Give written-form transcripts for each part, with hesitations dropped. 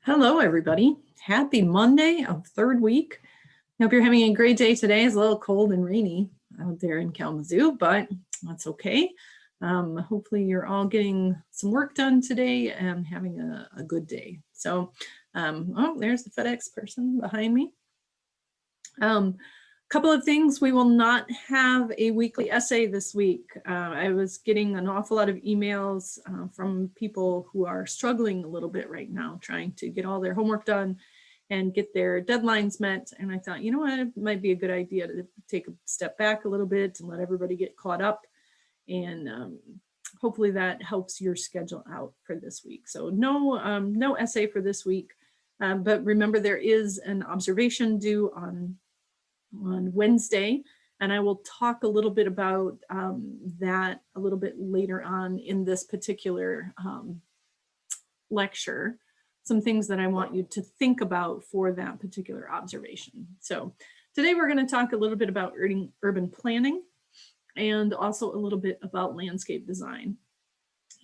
Hello, everybody. Happy Monday of third week. Hope you're having a great day today. It's a little cold and rainy out there in Kalamazoo, but that's okay. Hopefully you're all getting some work done today and having a good day. So, oh, there's the FedEx person behind me. Couple of things. We will not have a weekly essay this week. I was getting an awful lot of emails from people who are struggling a little bit right now, trying to get all their homework done and get their deadlines met. And I thought, you know what, it might be a good idea to take a step back a little bit and let everybody get caught up. And hopefully that helps your schedule out for this week. So no essay for this week. But remember, there is an observation due on Wednesday, and I will talk a little bit about that a little bit later on in this particular lecture, some things that I want you to think about for that particular observation. So today we're going to talk a little bit about urban planning and also a little bit about landscape design.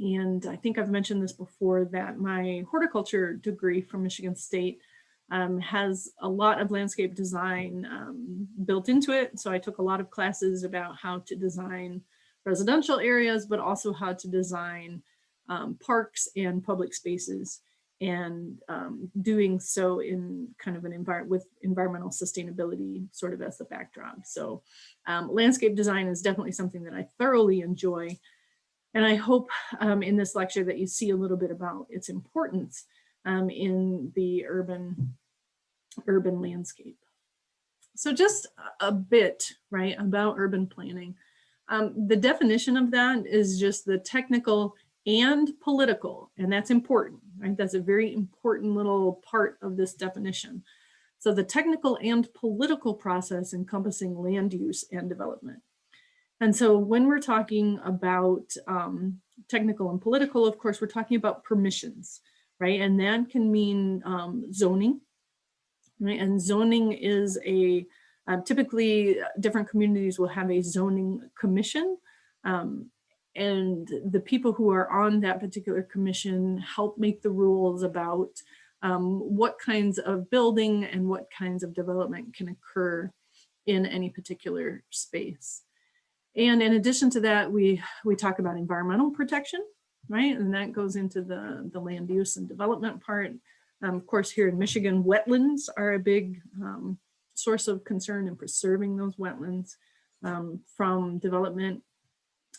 And I think I've mentioned this before, that my horticulture degree from Michigan State has a lot of landscape design built into it. So I took a lot of classes about how to design residential areas, but also how to design parks and public spaces, and doing so in kind of an with environmental sustainability sort of as the backdrop. So landscape design is definitely something that I thoroughly enjoy. And I hope in this lecture that you see a little bit about its importance in the urban landscape. So just a bit, right, about urban planning. The definition of that is just the technical and political, and that's important, right? That's a very important little part of this definition. So the technical and political process encompassing land use and development. And so when we're talking about technical and political, of course, we're talking about permissions, right? And that can mean zoning, right? And zoning is typically different communities will have a zoning commission. And the people who are on that particular commission help make the rules about what kinds of building and what kinds of development can occur in any particular space. And in addition to that, we talk about environmental protection, right? And that goes into the land use and development part. Of course, here in Michigan, wetlands are a big source of concern in preserving those wetlands from development.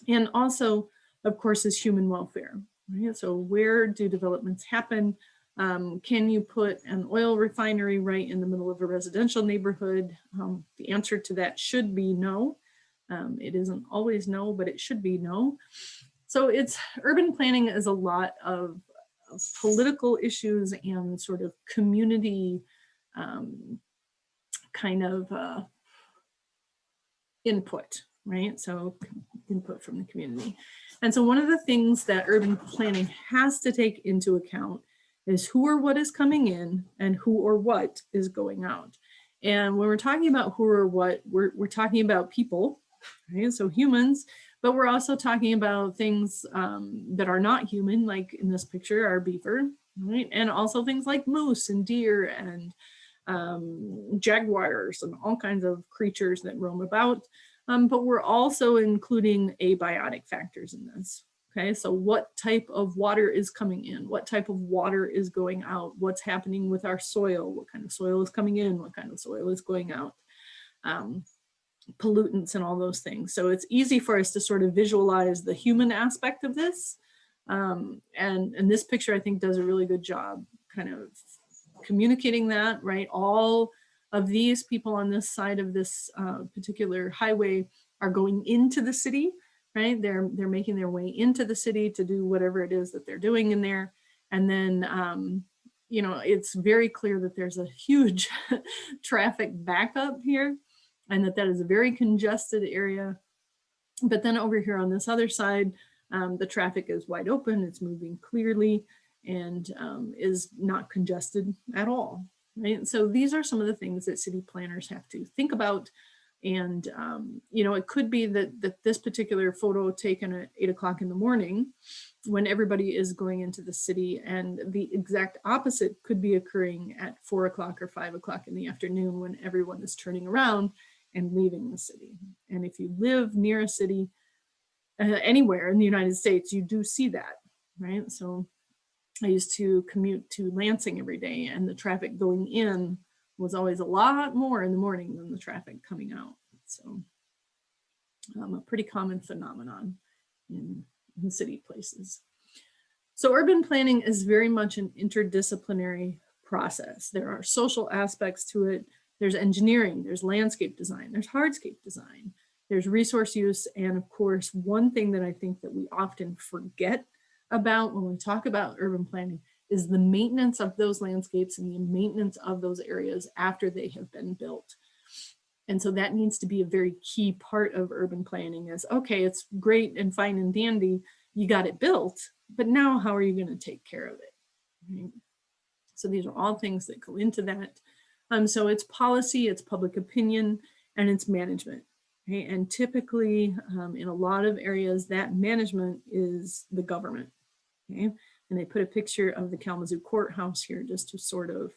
And also, of course, is human welfare, right? So where do developments happen? Can you put an oil refinery right in the middle of a residential neighborhood? The answer to that should be no. It isn't always no, but it should be no. So urban planning is a lot of political issues and sort of community kind of input, right? So input from the community. And so one of the things that urban planning has to take into account is who or what is coming in and who or what is going out. And when we're talking about who or what, we're talking about people, right? So humans, but we're also talking about things that are not human, like in this picture, our beaver, right? And also things like moose and deer and jaguars and all kinds of creatures that roam about. But we're also including abiotic factors in this. Okay, so what type of water is coming in? What type of water is going out? What's happening with our soil? What kind of soil is coming in? What kind of soil is going out? Pollutants and all those things. So it's easy for us to sort of visualize the human aspect of this. And this picture, I think, does a really good job kind of communicating that, right? All of these people on this side of this particular highway are going into the city, right? They're making their way into the city to do whatever it is that they're doing in there. And then, you know, it's very clear that there's a huge traffic backup here, and that is a very congested area. But then over here on this other side, the traffic is wide open, it's moving clearly, and is not congested at all, right? So these are some of the things that city planners have to think about And, you know, it could be that this particular photo taken at 8 o'clock in the morning when everybody is going into the city, and the exact opposite could be occurring at 4 o'clock or 5 o'clock in the afternoon when everyone is turning around and leaving the city. And if you live near a city, anywhere in the United States, you do see that, right? So I used to commute to Lansing every day, and the traffic going in was always a lot more in the morning than the traffic coming out. So a pretty common phenomenon in city places. So urban planning is very much an interdisciplinary process. There are social aspects to it. There's engineering, there's landscape design, there's hardscape design, there's resource use, and of course, one thing that I think that we often forget about when we talk about urban planning is the maintenance of those landscapes and the maintenance of those areas after they have been built. And so that needs to be a very key part of urban planning is, okay, it's great and fine and dandy, you got it built, but now how are you going to take care of it? Right? So these are all things that go into that. So it's policy, it's public opinion, and it's management. Okay? And typically in a lot of areas, that management is the government. Okay? And they put a picture of the Kalamazoo courthouse here just to sort of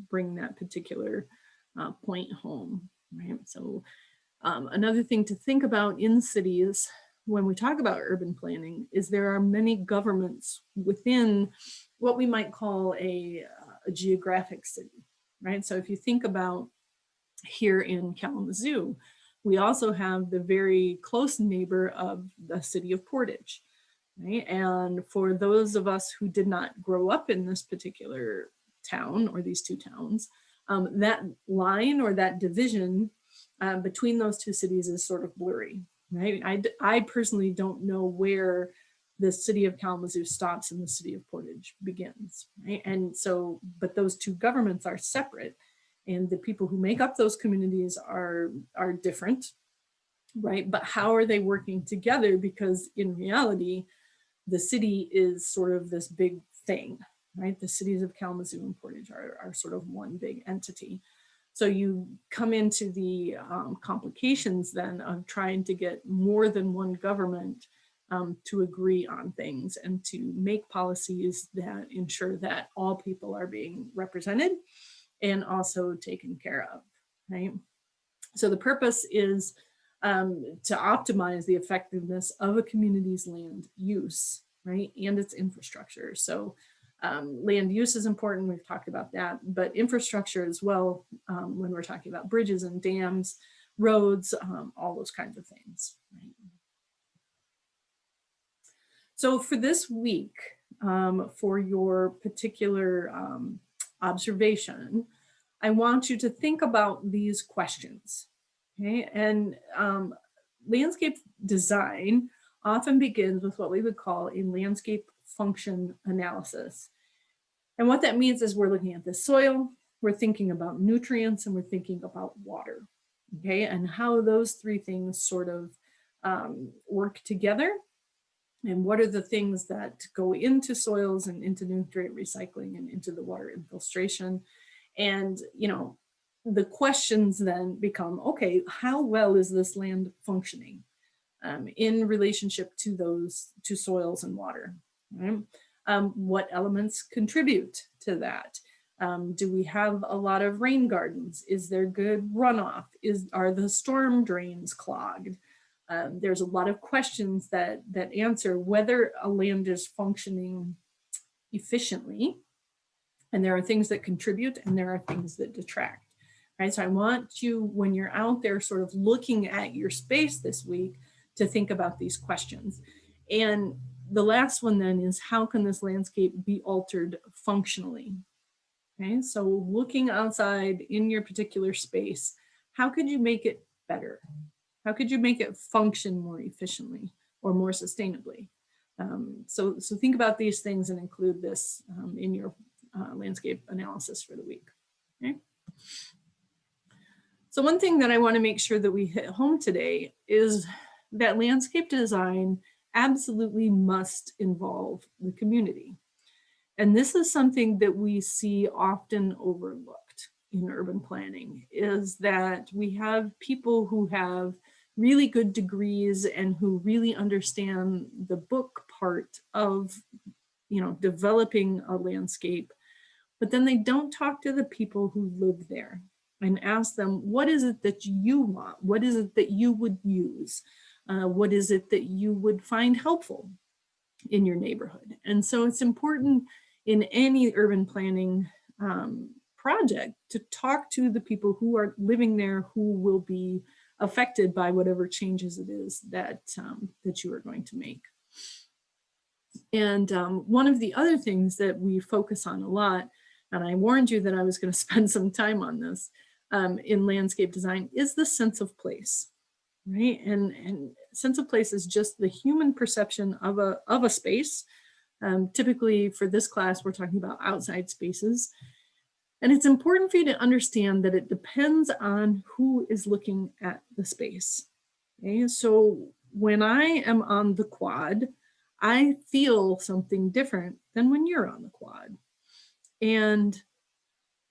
bring that particular point home. Right? So another thing to think about in cities when we talk about urban planning is there are many governments within what we might call a geographic city, right? So if you think about here in Kalamazoo, we also have the very close neighbor of the city of Portage, right? And for those of us who did not grow up in this particular town or these two towns, that line or that division between those two cities is sort of blurry, right? I personally don't know where the city of Kalamazoo stops and the city of Portage begins, right? And so, but those two governments are separate, and the people who make up those communities are different, right? But how are they working together? Because in reality, the city is sort of this big thing, right? The cities of Kalamazoo and Portage are sort of one big entity. So you come into the complications then of trying to get more than one government to agree on things and to make policies that ensure that all people are being represented and also taken care of, right? So the purpose is to optimize the effectiveness of a community's land use, right? And its infrastructure. So land use is important, we've talked about that, but infrastructure as well, when we're talking about bridges and dams, roads, all those kinds of things. Right? So for this week, for your particular observation, I want you to think about these questions. Okay, and landscape design often begins with what we would call a landscape function analysis. And what that means is we're looking at the soil, we're thinking about nutrients, and we're thinking about water. Okay, and how those three things sort of work together. And what are the things that go into soils and into nutrient recycling and into the water infiltration. And, you know, the questions then become, okay, how well is this land functioning in relationship to those, to soils and water, right? What elements contribute to that? Do we have a lot of rain gardens? Is there good runoff? Are the storm drains clogged? There's a lot of questions that answer whether a land is functioning efficiently. And there are things that contribute and there are things that detract, right? So I want you, when you're out there sort of looking at your space this week, to think about these questions. And the last one then is, how can this landscape be altered functionally? Okay, so looking outside in your particular space, how could you make it better? How could you make it function more efficiently or more sustainably? So think about these things and include this in your landscape analysis for the week. Okay. So one thing that I want to make sure that we hit home today is that landscape design absolutely must involve the community. And this is something that we see often overlooked. in urban planning is that we have people who have really good degrees and who really understand the book part of, developing a landscape, but then they don't talk to the people who live there and ask them, what is it that you want? What is it that you would use? What is it that you would find helpful in your neighborhood? And so it's important in any urban planning project to talk to the people who are living there, who will be affected by whatever changes it is that you are going to make. And one of the other things that we focus on a lot, and I warned you that I was going to spend some time on this in landscape design, is the sense of place, right? And sense of place is just the human perception of a space. Typically for this class, we're talking about outside spaces. And it's important for you to understand that it depends on who is looking at the space. Okay? So when I am on the quad, I feel something different than when you're on the quad. And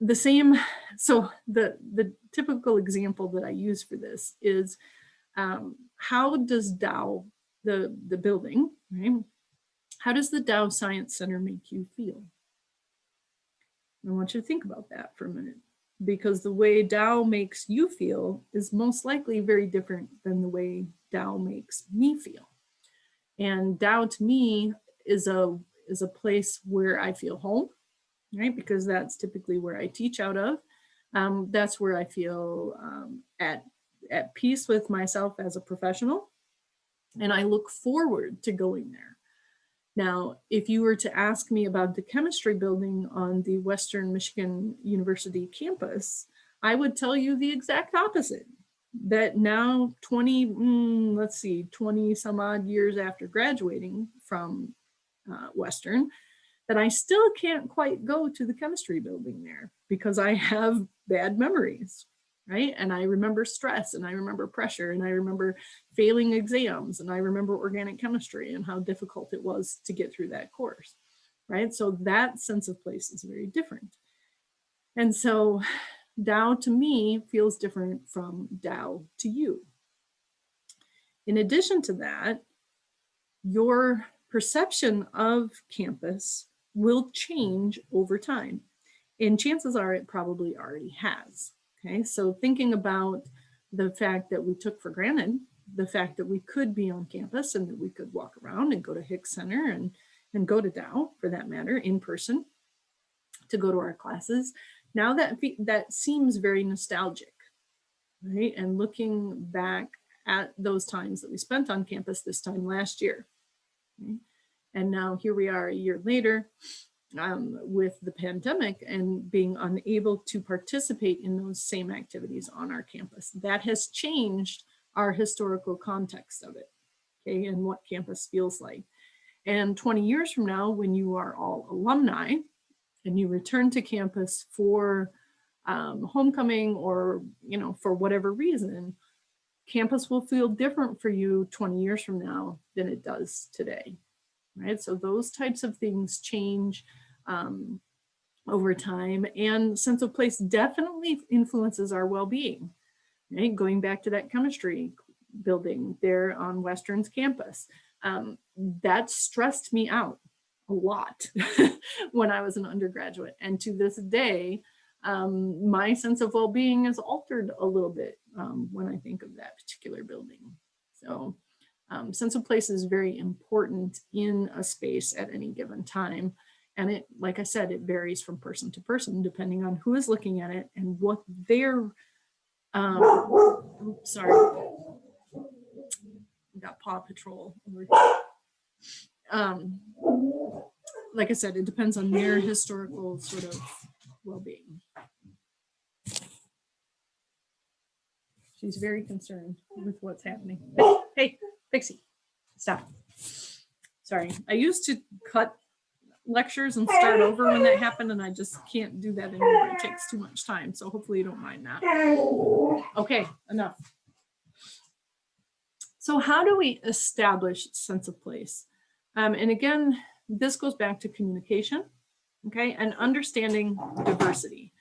the same, so the typical example that I use for this is how does Dow, the building, right? How does the Dow Science Center make you feel? I want you to think about that for a minute, because the way Dow makes you feel is most likely very different than the way Dow makes me feel. And Dow to me is a place where I feel home, right? Because that's typically where I teach out of. That's where I feel at peace with myself as a professional. And I look forward to going there. Now, if you were to ask me about the chemistry building on the Western Michigan University campus, I would tell you the exact opposite. That now 20 some odd years after graduating from Western, that I still can't quite go to the chemistry building there because I have bad memories, right? And I remember stress, and I remember pressure, and I remember failing exams, and I remember organic chemistry and how difficult it was to get through that course, right? So that sense of place is very different. And so Dow to me feels different from Dow to you. In addition to that, your perception of campus will change over time. And chances are it probably already has. Okay, so thinking about the fact that we took for granted the fact that we could be on campus and that we could walk around and go to Hicks Center and go to Dow, for that matter, in person to go to our classes. Now that seems very nostalgic, right? And looking back at those times that we spent on campus this time last year. Okay? And now here we are a year later with the pandemic and being unable to participate in those same activities on our campus. That has changed our historical context of it, okay, and what campus feels like. And 20 years from now, when you are all alumni and you return to campus for homecoming or, for whatever reason, campus will feel different for you 20 years from now than it does today, right? So those types of things change over time, and sense of place definitely influences our well-being, right? Going back to that chemistry building there on Western's campus, that stressed me out a lot when I was an undergraduate. And to this day, my sense of well-being is altered a little bit when I think of that particular building. So sense of place is very important in a space at any given time. And it, like I said, it varies from person to person, depending on who is looking at it and what their, sorry, we got Paw Patrol over here. Like I said, it depends on their historical sort of well-being. She's very concerned with what's happening. Hey, Pixie, stop. Sorry, I used to cut lectures and start over when that happened, and I just can't do that anymore. It takes too much time, so hopefully you don't mind that. Okay, enough. So how do we establish sense of place? And again, this goes back to communication, okay, and understanding diversity.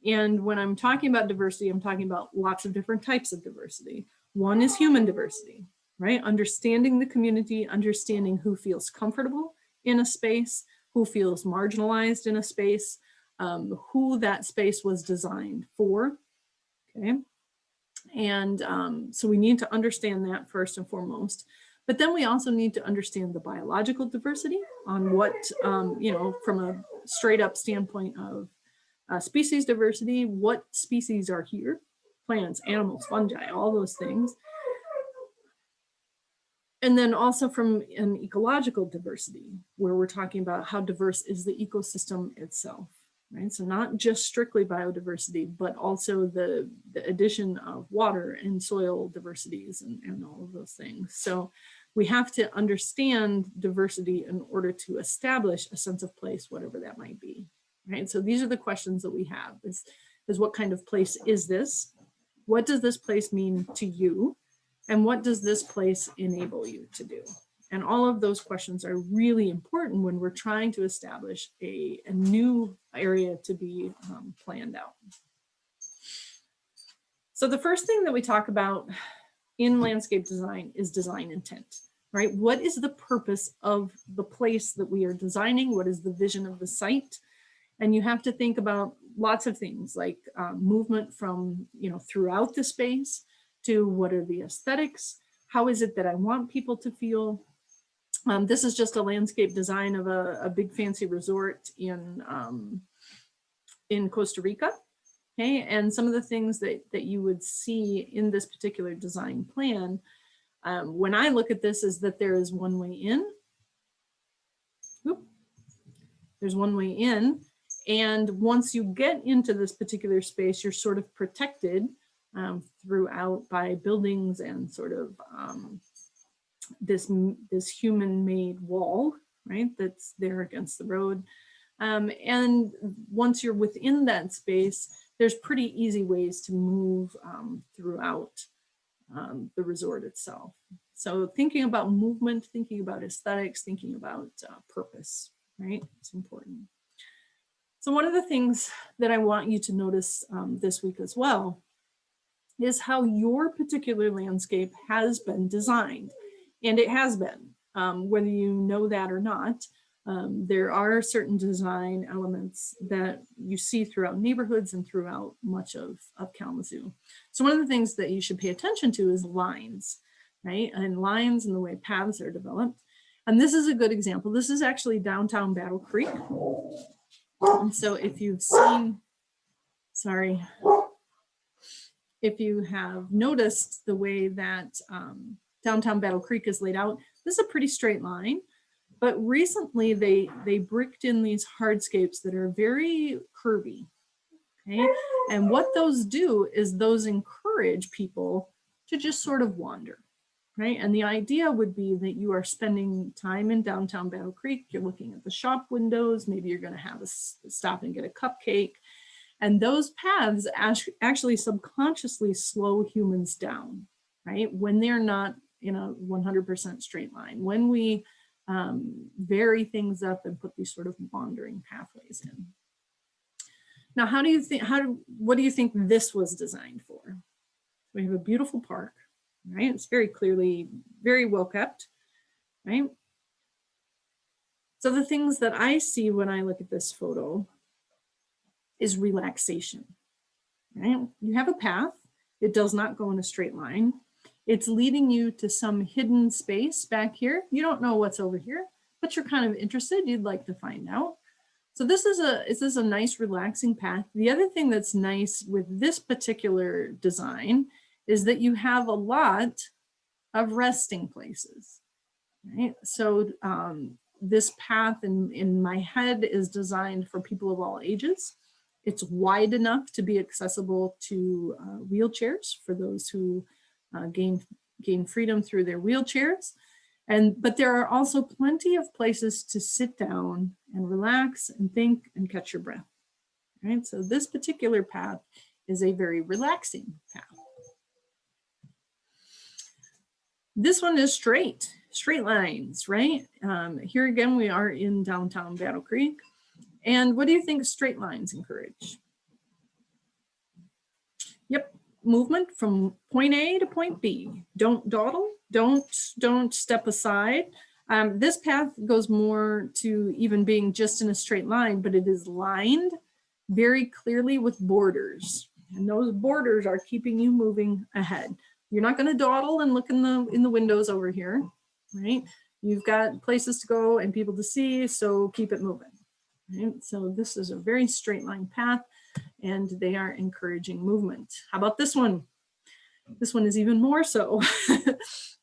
And when I'm talking about diversity, I'm talking about lots of different types of diversity. One is human diversity, right? Understanding the community, understanding who feels comfortable in a space, who feels marginalized in a space, who that space was designed for, okay? And so we need to understand that first and foremost. But then we also need to understand the biological diversity on what, you know, from a straight up standpoint of species diversity, what species are here, plants, animals, fungi, all those things. And then also from an ecological diversity, where we're talking about how diverse is the ecosystem itself, right? So not just strictly biodiversity, but also the addition of water and soil diversities and all of those things. So we have to understand diversity in order to establish a sense of place, whatever that might be, right? So these are the questions that we have is what kind of place is this? What does this place mean to you? And what does this place enable you to do? And all of those questions are really important when we're trying to establish a new area to be planned out. So the first thing that we talk about in landscape design is design intent, right? What is the purpose of the place that we are designing? What is the vision of the site? And you have to think about lots of things like movement from, you know, throughout the space, to what are the aesthetics? How is it that I want people to feel? This is just a landscape design of a big fancy resort in Costa Rica. Okay, and some of the things that you would see in this particular design plan, when I look at this, is that there is one way in. There's one way in, and once you get into this particular space, you're sort of protected throughout by buildings and sort of this human-made wall, right, that's there against the road. And once you're within that space, there's pretty easy ways to move throughout the resort itself. So thinking about movement, thinking about aesthetics, thinking about purpose, right, it's important. So one of the things that I want you to notice this week as well is how your particular landscape has been designed. And it has been, whether you know that or not. There are certain design elements that you see throughout neighborhoods and throughout much of Kalamazoo. So one of the things that you should pay attention to is lines, right? And lines and the way paths are developed. And this is a good example. This is actually downtown Battle Creek. And so if you've seen, sorry, if you have noticed the way that downtown Battle Creek is laid out, this is a pretty straight line. But recently they bricked in these hardscapes that are very curvy. Okay, and what those do is those encourage people to just sort of wander, right? And the idea would be that you are spending time in downtown Battle Creek, you're looking at the shop windows, maybe you're going to have a stop and get a cupcake. And those paths actually subconsciously slow humans down, right? When they're not in a 100% straight line, when we vary things up and put these sort of wandering pathways in. Now, what do you think this was designed for? We have a beautiful park, right? It's very clearly, very well kept, right? So the things that I see when I look at this photo is relaxation, right? You have a path. It does not go in a straight line. It's leading you to some hidden space back here. You don't know what's over here, but you're kind of interested. You'd like to find out. So this is a nice relaxing path. The other thing that's nice with this particular design is that you have a lot of resting places, right? So this path in my head is designed for people of all ages. It's wide enough to be accessible to wheelchairs for those who gain freedom through their wheelchairs. But there are also plenty of places to sit down and relax and think and catch your breath, right? So this particular path is a very relaxing path. This one is straight lines, right? Here again, we are in downtown Battle Creek. And what do you think straight lines encourage? Yep, movement from point A to point B. Don't dawdle, don't step aside. This path goes more to even being just in a straight line, but it is lined very clearly with borders. And those borders are keeping you moving ahead. You're not going to dawdle and look in the windows over here, right? You've got places to go and people to see, so keep it moving. Right? So this is a very straight line path, and they are encouraging movement. How about this one? This one is even more so,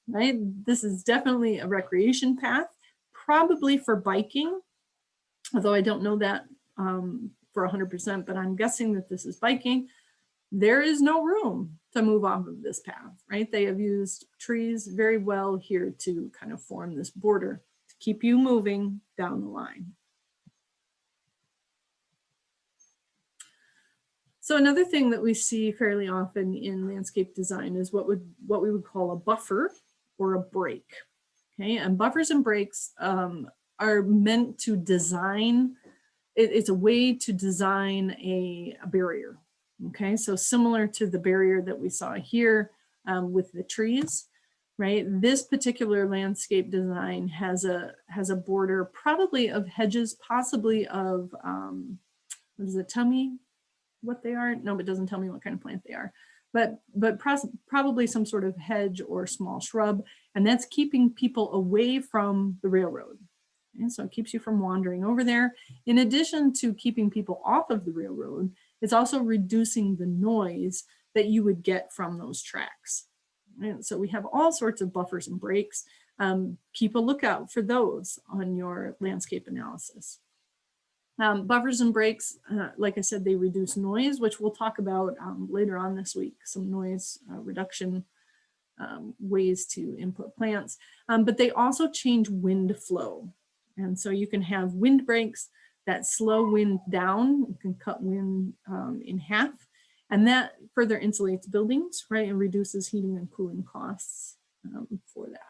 right? This is definitely a recreation path, probably for biking, although I don't know that for 100%, but I'm guessing that this is biking. There is no room to move off of this path, right? They have used trees very well here to kind of form this border to keep you moving down the line. So another thing that we see fairly often in landscape design is what we would call a buffer or a break. Okay, and buffers and breaks are meant to design. It's a way to design a barrier. Okay, so similar to the barrier that we saw here with the trees, right? This particular landscape design has a border probably of hedges, possibly of what does it tell me what they are? No, it doesn't tell me what kind of plant they are, but probably some sort of hedge or small shrub, and that's keeping people away from the railroad. And so it keeps you from wandering over there. In addition to keeping people off of the railroad, it's also reducing the noise that you would get from those tracks. And so we have all sorts of buffers and breaks. Keep a lookout for those on your landscape analysis. Buffers and breaks, like I said, they reduce noise, which we'll talk about later on this week, some noise reduction ways to input plants, but they also change wind flow. And so you can have wind breaks that slow wind down. You can cut wind in half, and that further insulates buildings, right, and reduces heating and cooling costs for that.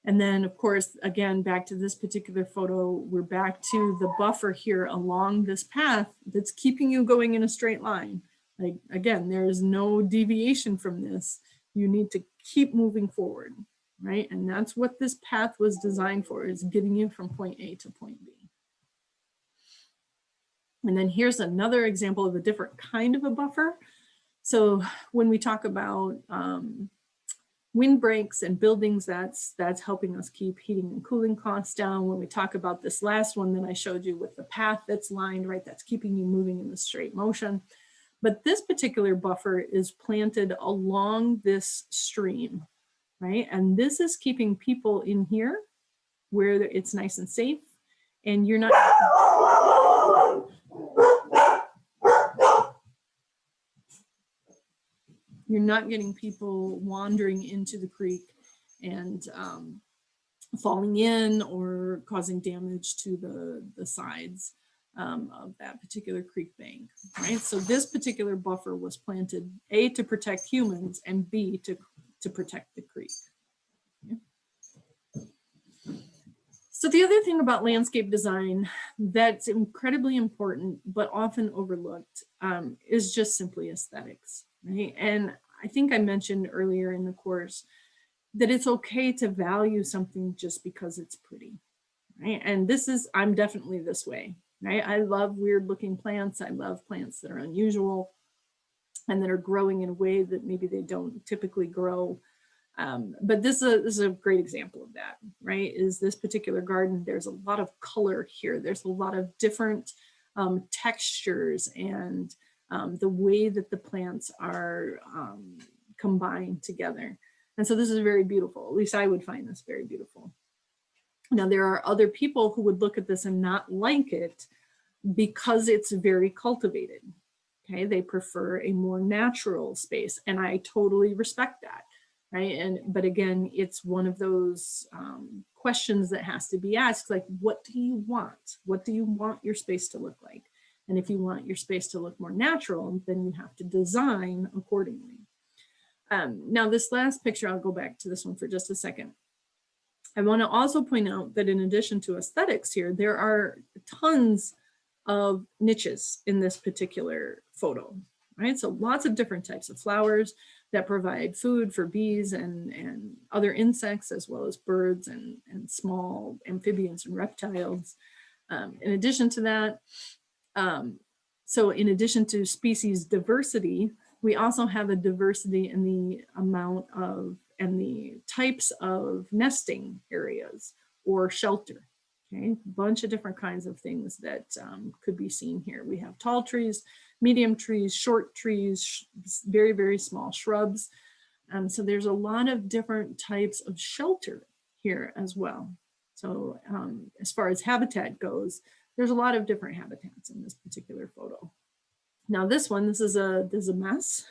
And then, of course, again, back to this particular photo, we're back to the buffer here along this path that's keeping you going in a straight line. Like, again, there is no deviation from this. You need to keep moving forward, right? And that's what this path was designed for, is getting you from point A to point B. And then here's another example of a different kind of a buffer. So when we talk about wind breaks and buildings, that's helping us keep heating and cooling costs down. When we talk about this last one that I showed you with the path that's lined, right, that's keeping you moving in the straight motion. But this particular buffer is planted along this stream, right? And this is keeping people in here where it's nice and safe, and you're not getting people wandering into the creek and falling in or causing damage to the sides of that particular creek bank, right? So this particular buffer was planted, A, to protect humans, and B, to protect the creek. Okay. So the other thing about landscape design that's incredibly important, but often overlooked, is just simply aesthetics, right? And I think I mentioned earlier in the course that it's okay to value something just because it's pretty, right? And I'm definitely this way, right? I love weird looking plants. I love plants that are unusual and that are growing in a way that maybe they don't typically grow. But this is a great example of that, right? Is this particular garden, there's a lot of color here. There's a lot of different textures and the way that the plants are combined together. And so this is very beautiful. At least I would find this very beautiful. Now, there are other people who would look at this and not like it because it's very cultivated. Okay, they prefer a more natural space, and I totally respect that. Right. But again, it's one of those questions that has to be asked, like, what do you want? What do you want your space to look like? And if you want your space to look more natural, then you have to design accordingly. Now, this last picture, I'll go back to this one for just a second. I want to also point out that in addition to aesthetics here, there are tons of niches in this particular photo, right? So lots of different types of flowers that provide food for bees and other insects, as well as birds and small amphibians and reptiles. In addition to that, so in addition to species diversity, we also have a diversity in the amount of and the types of nesting areas or shelter. Okay, a bunch of different kinds of things that could be seen here. We have tall trees, medium trees, short trees, very, very small shrubs. So there's a lot of different types of shelter here as well. So as far as habitat goes, there's a lot of different habitats in this particular photo. Now this one, this is a mess,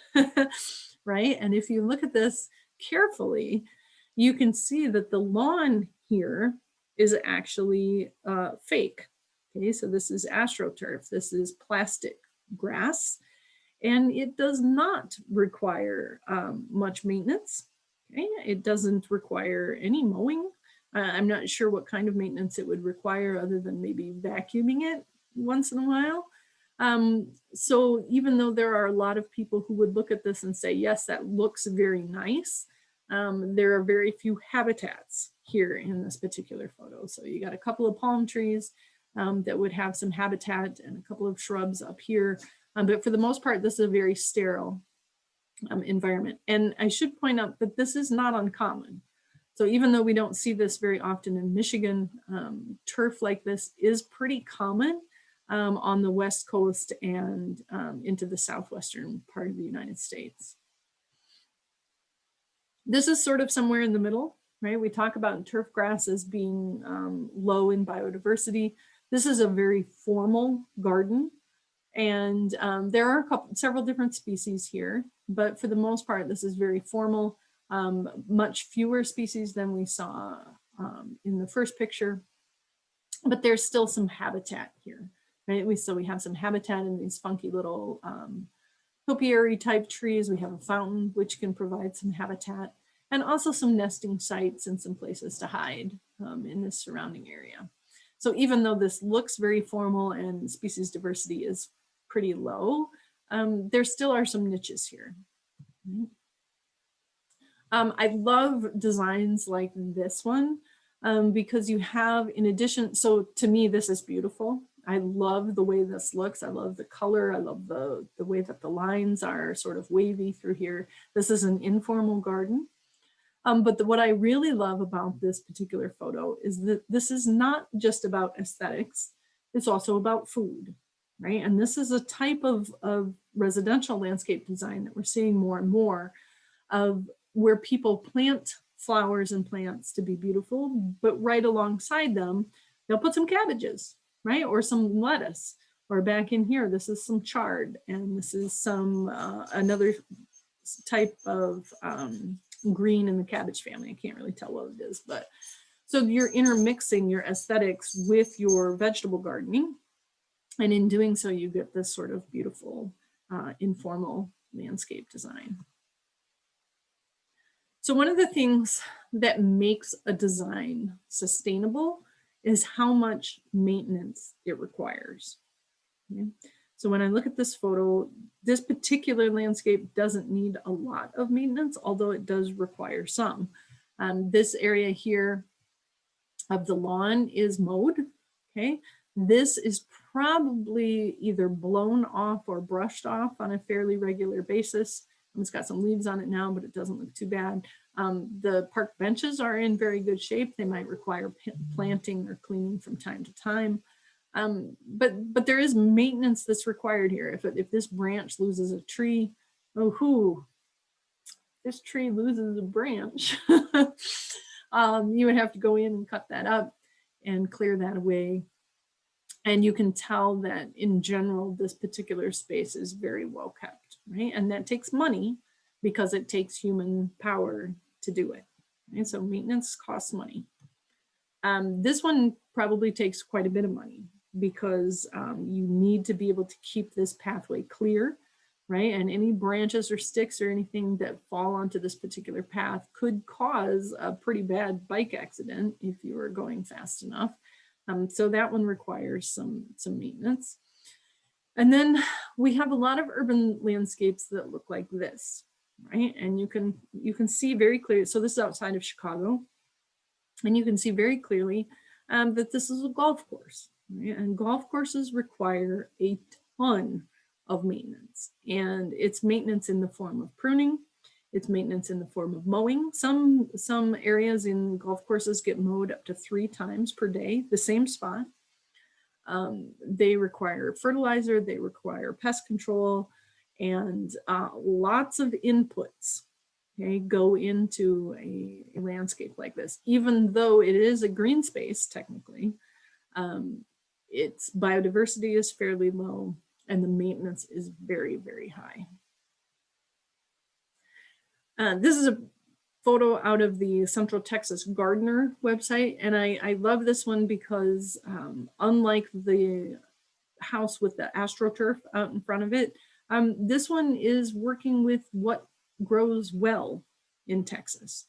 right? And if you look at this carefully, you can see that the lawn here is actually fake. Okay, so this is AstroTurf. This is plastic grass, and it does not require much maintenance. Okay, it doesn't require any mowing. I'm not sure what kind of maintenance it would require other than maybe vacuuming it once in a while. So even though there are a lot of people who would look at this and say, yes, that looks very nice, there are very few habitats here in this particular photo. So you got a couple of palm trees that would have some habitat and a couple of shrubs up here. But for the most part, this is a very sterile environment. And I should point out that this is not uncommon. So even though we don't see this very often in Michigan, turf like this is pretty common on the West Coast and into the southwestern part of the United States. This is sort of somewhere in the middle, right? We talk about turf grass as being low in biodiversity. This is a very formal garden, and there are several different species here, but for the most part, this is very formal. Much fewer species than we saw in the first picture, but there's still some habitat here, right? We have some habitat in these funky little topiary type trees. We have a fountain, which can provide some habitat, and also some nesting sites and some places to hide in this surrounding area. So even though this looks very formal and species diversity is pretty low, there still are some niches here. I love designs like this one because you have, in addition, so to me, this is beautiful. I love the way this looks. I love the color. I love the way that the lines are sort of wavy through here. This is an informal garden. But what I really love about this particular photo is that this is not just about aesthetics. It's also about food, right? And this is a type of residential landscape design that we're seeing more and more of, where people plant flowers and plants to be beautiful, but right alongside them, they'll put some cabbages, right? Or some lettuce, or back in here, this is some chard, and this is some another type of green in the cabbage family. I can't really tell what it is, but so you're intermixing your aesthetics with your vegetable gardening. And in doing so, you get this sort of beautiful informal landscape design. So one of the things that makes a design sustainable is how much maintenance it requires. Okay? So when I look at this photo, this particular landscape doesn't need a lot of maintenance, although it does require some. This area here of the lawn is mowed, okay? This is probably either blown off or brushed off on a fairly regular basis. It's got some leaves on it now, but it doesn't look too bad. The park benches are in very good shape. They might require planting or cleaning from time to time. But there is maintenance that's required here. If this branch loses a tree, this tree loses a branch, you would have to go in and cut that up and clear that away. And you can tell that in general, this particular space is very well kept, right? And that takes money because it takes human power to do it. And so maintenance costs money. This one probably takes quite a bit of money because you need to be able to keep this pathway clear, right? And any branches or sticks or anything that fall onto this particular path could cause a pretty bad bike accident if you were going fast enough. So that one requires some maintenance. And then we have a lot of urban landscapes that look like this, right? And you can see very clearly. So this is outside of Chicago, and you can see very clearly that this is a golf course, right? And golf courses require a ton of maintenance, and it's maintenance in the form of pruning. It's maintenance in the form of mowing. Some areas in golf courses get mowed up to 3 times per day, the same spot. They require fertilizer, they require pest control, and lots of inputs, okay, go into a landscape like this. Even though it is a green space, technically, its biodiversity is fairly low and the maintenance is very, very high. This is a photo out of the Central Texas Gardener website, and I love this one because unlike the house with the AstroTurf out in front of it, this one is working with what grows well in Texas,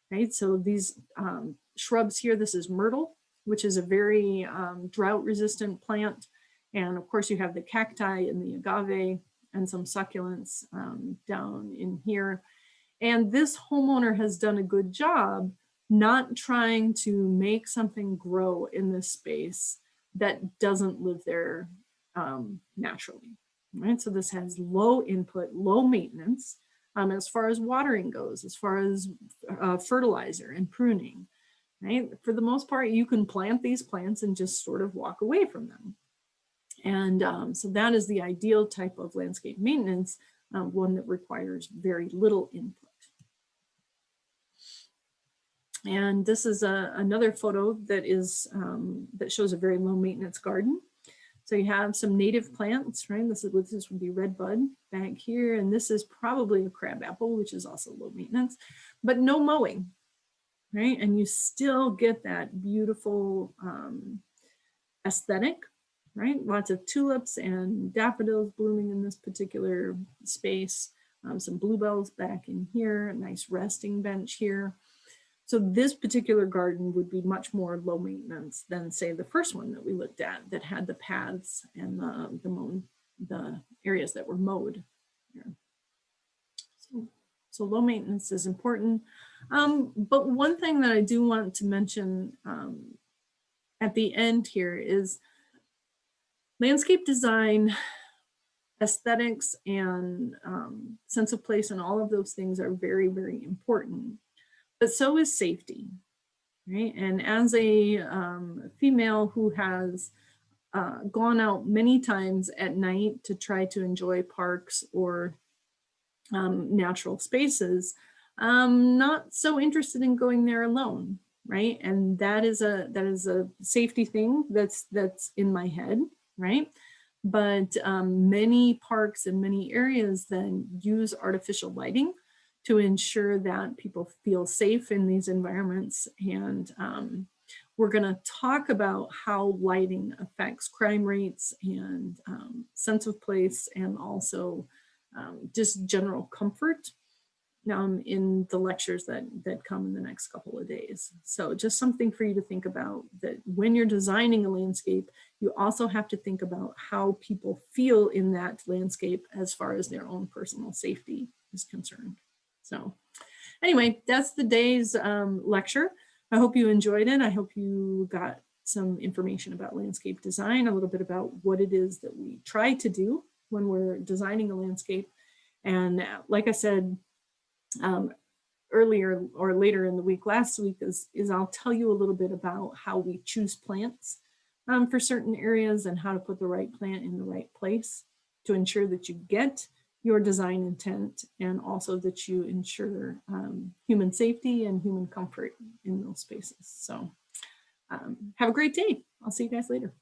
right? So these shrubs here, this is myrtle, which is a very drought resistant plant. And of course you have the cacti and the agave and some succulents down in here. And this homeowner has done a good job not trying to make something grow in this space that doesn't live there naturally, right? So this has low input, low maintenance as far as watering goes, as far as fertilizer and pruning, right? For the most part, you can plant these plants and just sort of walk away from them. And so that is the ideal type of landscape maintenance, one that requires very little input. And this is another photo that is that shows a very low maintenance garden. So you have some native plants, right? This would be red bud back here, and this is probably a crabapple, which is also low maintenance, but no mowing, right? And you still get that beautiful aesthetic, right? Lots of tulips and daffodils blooming in this particular space. Some bluebells back in here, a nice resting bench here. So this particular garden would be much more low maintenance than, say, the first one that we looked at that had the paths and the areas that were mowed. So low maintenance is important. But one thing that I do want to mention at the end here is landscape design, aesthetics, and sense of place, and all of those things are very, very important. But so is safety, right? And as a female who has gone out many times at night to try to enjoy parks or natural spaces, I'm not so interested in going there alone, right? And that is a safety thing that's in my head, right? But many parks and many areas then use artificial lighting to ensure that people feel safe in these environments. And we're going to talk about how lighting affects crime rates and sense of place, and also just general comfort in the lectures that come in the next couple of days. So just something for you to think about, that when you're designing a landscape, you also have to think about how people feel in that landscape as far as their own personal safety is concerned. So anyway, that's the day's lecture. I hope you enjoyed it. I hope you got some information about landscape design, a little bit about what it is that we try to do when we're designing a landscape. And like I said earlier or later in the week, last week, is I'll tell you a little bit about how we choose plants for certain areas and how to put the right plant in the right place to ensure that you get your design intent, and also that you ensure human safety and human comfort in those spaces. So have a great day. I'll see you guys later.